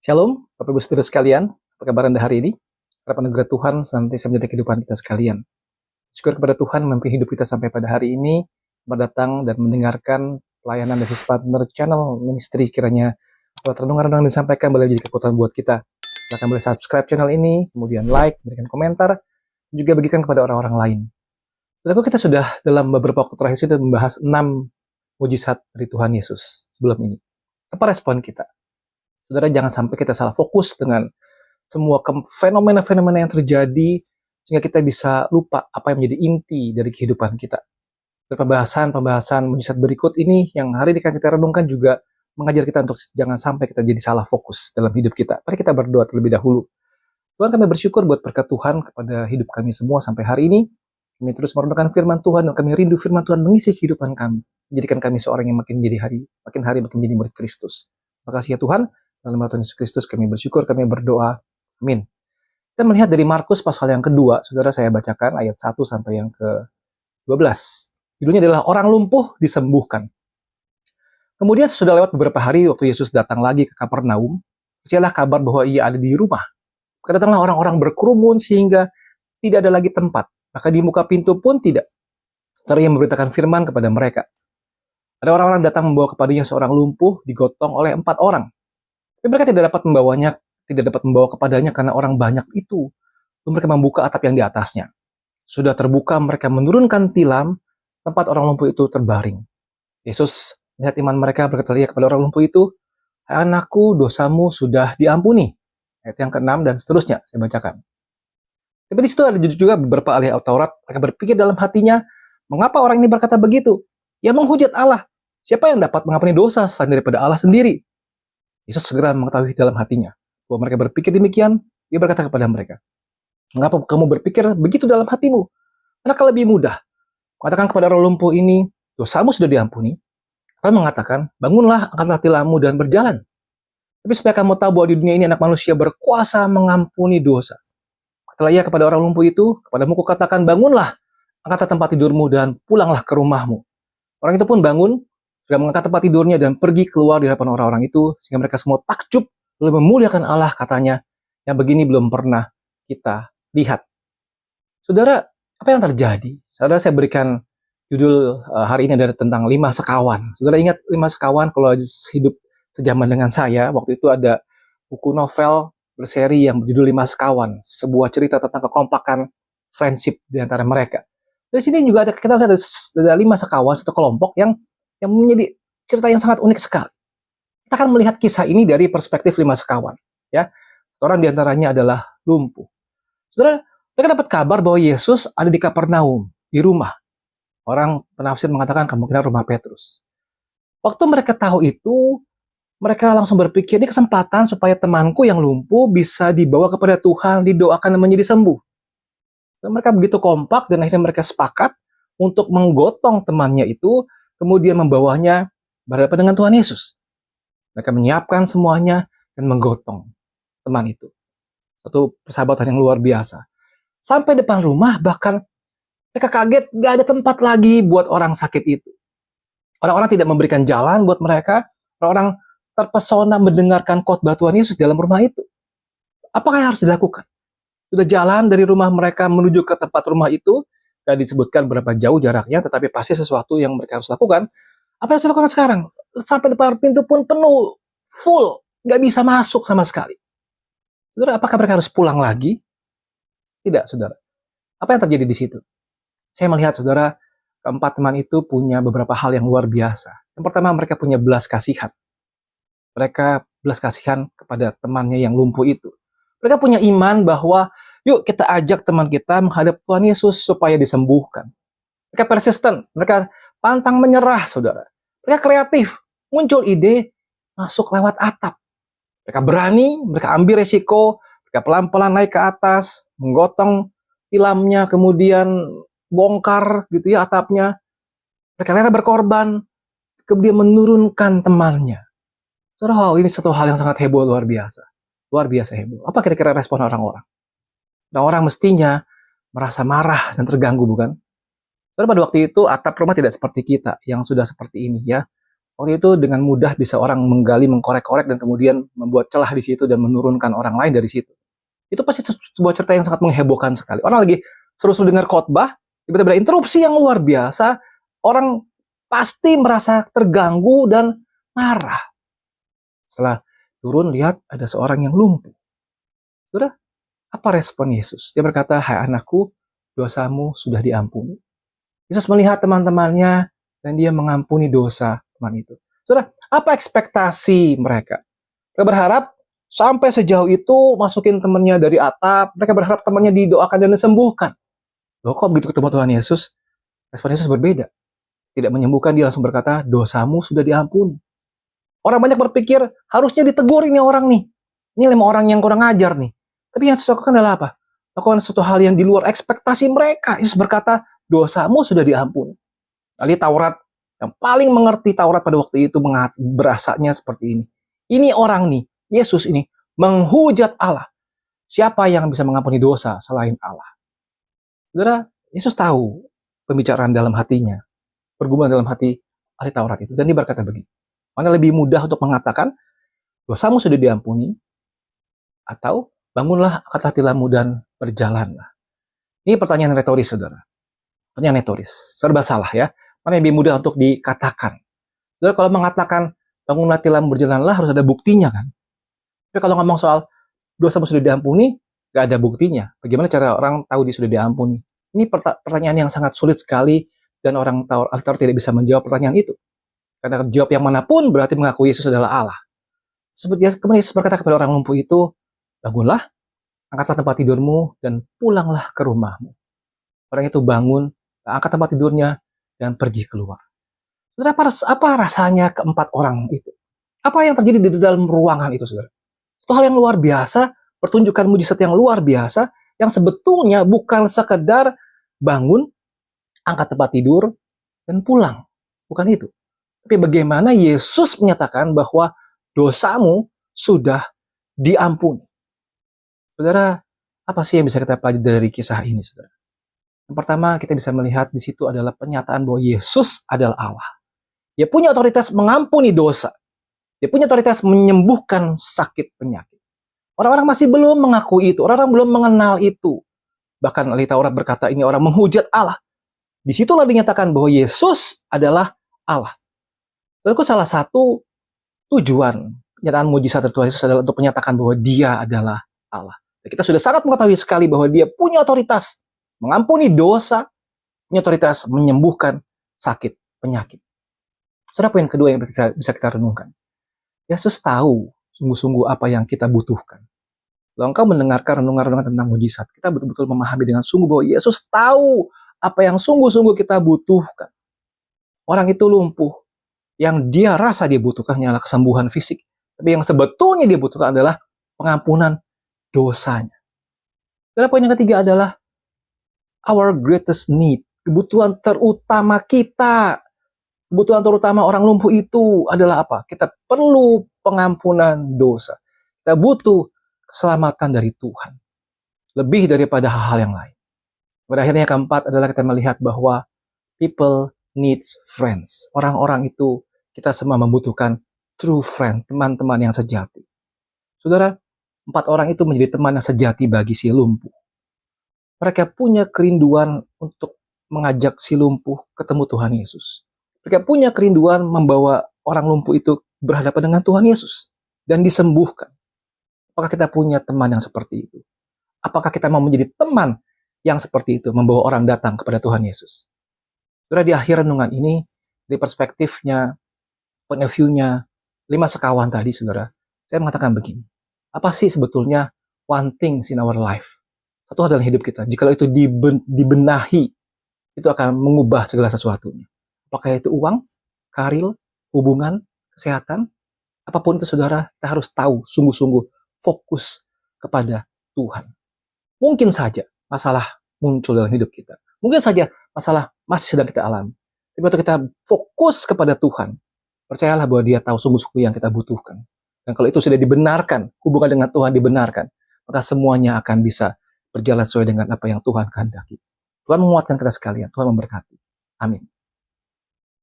Shalom, Bapak Ibu Saudara sekalian, apa kabar Anda hari ini? Harapan anugerah Tuhan senantiasa menjadi kehidupan kita sekalian. Syukur kepada Tuhan memimpin hidup kita sampai pada hari ini, datang dan mendengarkan pelayanan dari Partner Channel Ministry. Kiranya renungan-renungan disampaikan boleh menjadi kekuatan buat kita. Silahkan boleh subscribe channel ini, kemudian like, berikan komentar, juga bagikan kepada orang-orang lain. Lalu kita sudah dalam beberapa waktu terakhir sudah membahas 6 mujizat dari Tuhan Yesus sebelum ini. Apa respon kita? Saudara, jangan sampai kita salah fokus dengan semua fenomena-fenomena yang terjadi sehingga kita bisa lupa apa yang menjadi inti dari kehidupan kita. Pembahasan mujizat berikut ini yang hari ini akan kita renungkan juga mengajar kita untuk jangan sampai kita jadi salah fokus dalam hidup kita. Mari kita berdoa terlebih dahulu. Tuhan, kami bersyukur buat berkat Tuhan kepada hidup kami semua sampai hari ini. Kami terus merenungkan firman Tuhan dan kami rindu firman Tuhan mengisi kehidupan kami. Menjadikan kami seorang yang makin hari makin jadi murid Kristus. Terima kasih ya Tuhan. Dalam nama Tuhan Yesus Kristus kami bersyukur, kami berdoa. Amin. Kita melihat dari Markus pasal yang kedua, saudara, saya bacakan ayat 1 sampai yang ke-12. Judulnya adalah orang lumpuh disembuhkan. Kemudian sesudah lewat beberapa hari waktu Yesus datang lagi ke Kapernaum, percayalah kabar bahwa ia ada di rumah. Kedatanglah orang-orang berkerumun sehingga tidak ada lagi tempat. Maka di muka pintu pun tidak. Serta ia memberitakan firman kepada mereka. Ada orang-orang datang membawa kepadanya seorang lumpuh digotong oleh 4 orang. Tapi mereka tidak dapat membawa kepadanya karena orang banyak itu. Lalu mereka membuka atap yang di atasnya. Sudah terbuka, mereka menurunkan tilam tempat orang lumpuh itu terbaring. Yesus melihat iman mereka, berkata kepada orang lumpuh itu, "Hai anakku, dosamu sudah diampuni." Ayat yang ke-6 dan seterusnya, saya bacakan. Tapi di situ ada juga beberapa ahli Taurat, mereka berpikir dalam hatinya, mengapa orang ini berkata begitu? Ia menghujat Allah. Siapa yang dapat mengampuni dosa selain daripada Allah sendiri? Yesus segera mengetahui dalam hatinya bahwa mereka berpikir demikian. Dia berkata kepada mereka, "Mengapa kamu berpikir begitu dalam hatimu? Manakah lebih mudah mengatakan kepada orang lumpuh ini, dosamu sudah diampuni, atau mengatakan, bangunlah, angkatlah tilammu dan berjalan? Tapi supaya kamu tahu bahwa di dunia ini anak manusia berkuasa mengampuni dosa." Katalah ia kepada orang lumpuh itu, "Kepadamu kukatakan, bangunlah, angkatlah tempat tidurmu dan pulanglah ke rumahmu." Orang itu pun bangun, sudah mengangkat tempat tidurnya dan pergi keluar di hadapan orang-orang itu, sehingga mereka semua takjub, lalu memuliakan Allah, katanya, yang begini belum pernah kita lihat. Saudara, apa yang terjadi? Saudara, saya berikan judul hari ini adalah tentang 5 sekawan. Saudara ingat 5 sekawan? Kalau hidup sejaman dengan saya, waktu itu ada buku novel berseri yang berjudul 5 sekawan, sebuah cerita tentang kekompakan friendship di antara mereka. Di sini juga kita lihat ada 5 sekawan, satu kelompok yang menjadi cerita yang sangat unik sekali. Kita akan melihat kisah ini dari perspektif 5 sekawan. Ya, orang diantaranya adalah lumpuh. Saudara, mereka dapat kabar bahwa Yesus ada di Kapernaum, di rumah. Orang penafsir mengatakan kemungkinan rumah Petrus. Waktu mereka tahu itu, mereka langsung berpikir, ini kesempatan supaya temanku yang lumpuh bisa dibawa kepada Tuhan, didoakan dan menjadi sembuh. Dan mereka begitu kompak dan akhirnya mereka sepakat untuk menggotong temannya itu, kemudian membawanya berhadapan dengan Tuhan Yesus. Mereka menyiapkan semuanya dan menggotong teman itu. Satu persahabatan yang luar biasa. Sampai depan rumah, bahkan mereka kaget, gak ada tempat lagi buat orang sakit itu. Orang-orang tidak memberikan jalan buat mereka. Orang-orang terpesona mendengarkan khotbah Tuhan Yesus dalam rumah itu. Apakah yang harus dilakukan? Sudah jalan dari rumah mereka menuju ke tempat rumah itu, tidak disebutkan berapa jauh jaraknya, tetapi pasti sesuatu yang mereka harus lakukan. Apa yang harus dilakukan sekarang? Sampai depan pintu pun penuh, full, nggak bisa masuk sama sekali. Saudara, apakah mereka harus pulang lagi? Tidak, saudara. Apa yang terjadi di situ? Saya melihat, saudara, keempat teman itu punya beberapa hal yang luar biasa. Yang pertama, mereka punya belas kasihan. Mereka belas kasihan kepada temannya yang lumpuh itu. Mereka punya iman bahwa, yuk kita ajak teman kita menghadap Tuhan Yesus supaya disembuhkan. Mereka persisten, mereka pantang menyerah, saudara. Mereka kreatif, muncul ide masuk lewat atap. Mereka berani, mereka ambil resiko, mereka pelan-pelan naik ke atas, menggotong tilamnya, kemudian bongkar gitu ya atapnya. Mereka rela berkorban, kemudian menurunkan temannya. Saudara, ini satu hal yang sangat heboh, luar biasa. Luar biasa heboh. Apa kira-kira respon orang-orang? Orang-orang mestinya merasa marah dan terganggu, bukan? Karena pada waktu itu atap rumah tidak seperti kita yang sudah seperti ini ya. Waktu itu dengan mudah bisa orang menggali, mengkorek-korek, dan kemudian membuat celah di situ dan menurunkan orang lain dari situ. Itu pasti sebuah cerita yang sangat menghebohkan sekali. Orang lagi seru-seru dengar khotbah, tiba-tiba ada interupsi yang luar biasa. Orang pasti merasa terganggu dan marah. Setelah turun, lihat ada seorang yang lumpuh. Sudah, apa respon Yesus? Dia berkata, "Hai anakku, dosamu sudah diampuni." Yesus melihat teman-temannya dan dia mengampuni dosa teman itu. Saudara, apa ekspektasi mereka? Mereka berharap sampai sejauh itu masukin temannya dari atap. Mereka berharap temannya didoakan dan disembuhkan. Loh, kok begitu ketemu Tuhan Yesus, respon Yesus berbeda. Tidak menyembuhkan, dia langsung berkata, dosamu sudah diampuni. Orang banyak berpikir, harusnya ditegur ini orang nih. Ini 5 orang yang kurang ajar nih. Tapi yang Yesus lakukan adalah apa? Lakukan sesuatu hal yang di luar ekspektasi mereka. Yesus berkata, dosamu sudah diampuni. Lalu Taurat, yang paling mengerti Taurat pada waktu itu berasanya seperti ini. Ini orang nih, Yesus ini, menghujat Allah. Siapa yang bisa mengampuni dosa selain Allah? Saudara, Yesus tahu pembicaraan dalam hatinya, pergumulan dalam hati ahli Taurat itu. Dan dia berkata begini, mana lebih mudah untuk mengatakan, dosamu sudah diampuni, atau bangunlah, angkat hatimu dan berjalanlah. Ini pertanyaan retoris, saudara. Pertanyaan retoris, serba salah ya. Mana yang lebih mudah untuk dikatakan? Saudara, kalau mengatakan bangunlah tilam berjalanlah harus ada buktinya kan. Tapi kalau ngomong soal dosamu sudah diampuni, gak ada buktinya. Bagaimana cara orang tahu dia sudah diampuni? Ini pertanyaan yang sangat sulit sekali dan orang Taurat tidak bisa menjawab pertanyaan itu. Karena jawab yang manapun berarti mengakui Yesus adalah Allah. Seperti kemudian Yesus berkata kepada orang lumpuh itu, bangunlah, angkatlah tempat tidurmu dan pulanglah ke rumahmu. Orang itu bangun, angkat tempat tidurnya dan pergi keluar. Saudara, apa rasanya keempat orang itu? Apa yang terjadi di dalam ruangan itu, saudara? Itu hal yang luar biasa, pertunjukan mujizat yang luar biasa, yang sebetulnya bukan sekedar bangun, angkat tempat tidur, dan pulang. Bukan itu. Tapi bagaimana Yesus menyatakan bahwa dosamu sudah diampuni. Saudara, apa sih yang bisa kita pelajari dari kisah ini, saudara? Yang pertama, kita bisa melihat di situ adalah penyataan bahwa Yesus adalah Allah. Dia punya otoritas mengampuni dosa. Dia punya otoritas menyembuhkan sakit penyakit. Orang-orang masih belum mengakui itu. Orang-orang belum mengenal itu. Bahkan ahli Taurat berkata ini orang menghujat Allah. Disitulah dinyatakan bahwa Yesus adalah Allah. Lalu salah satu tujuan penyataan mujizat dari Tuhan Yesus adalah untuk menyatakan bahwa dia adalah Allah. Dan kita sudah sangat mengetahui sekali bahwa dia punya otoritas mengampuni dosa, punya otoritas menyembuhkan sakit penyakit. Saudara, poin kedua yang bisa kita renungkan. Yesus tahu sungguh-sungguh apa yang kita butuhkan. Kalau engkau mendengarkan renungan-renungan tentang mujizat, kita betul-betul memahami dengan sungguh bahwa Yesus tahu apa yang sungguh-sungguh kita butuhkan. Orang itu lumpuh. Yang dia rasa dia butuhkan hanyalah kesembuhan fisik. Tapi yang sebetulnya dia butuhkan adalah pengampunan dosanya. Dan poin yang ketiga adalah our greatest need. Kebutuhan terutama kita. Kebutuhan terutama orang lumpuh itu adalah apa? Kita perlu pengampunan dosa. Kita butuh keselamatan dari Tuhan. Lebih daripada hal-hal yang lain. Pada akhirnya yang keempat adalah kita melihat bahwa people needs friends. Orang-orang itu kita semua membutuhkan true friend, teman-teman yang sejati. Saudara, 4 orang itu menjadi teman yang sejati bagi si lumpuh. Mereka punya kerinduan untuk mengajak si lumpuh ketemu Tuhan Yesus. Mereka punya kerinduan membawa orang lumpuh itu berhadapan dengan Tuhan Yesus dan disembuhkan. Apakah kita punya teman yang seperti itu? Apakah kita mau menjadi teman yang seperti itu, membawa orang datang kepada Tuhan Yesus? Saudara, di akhir renungan ini, dari perspektifnya, point of view-nya, 5 sekawan tadi, saudara, saya mengatakan begini. Apa sih sebetulnya one thing in our life? Satu hal dalam hidup kita, jika itu dibenahi, itu akan mengubah segala sesuatunya. Apakah itu uang, karir, hubungan, kesehatan, apapun itu, saudara, kita harus tahu sungguh-sungguh fokus kepada Tuhan. Mungkin saja masalah muncul dalam hidup kita. Mungkin saja masalah masih sedang kita alami. Tapi waktu kita fokus kepada Tuhan, percayalah bahwa dia tahu sungguh-sungguh yang kita butuhkan. Dan kalau itu sudah dibenarkan, hubungan dengan Tuhan dibenarkan, maka semuanya akan bisa berjalan sesuai dengan apa yang Tuhan kehendaki. Tuhan menguatkan kita sekalian. Tuhan memberkati. Amin.